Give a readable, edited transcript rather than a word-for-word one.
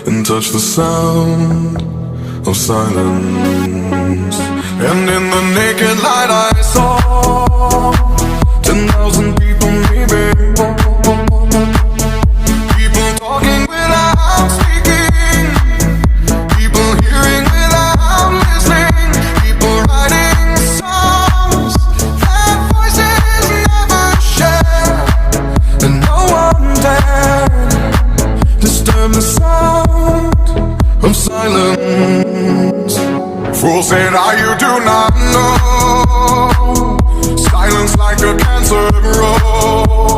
and touch the sound of silence. And in the naked light I saw 10,000 people, maybe. People talking without speaking, people hearing without listening, people writing songs that voices never share, and no one dared disturb the sound of silence. Fool said, you do not know. Silence like a cancer grows.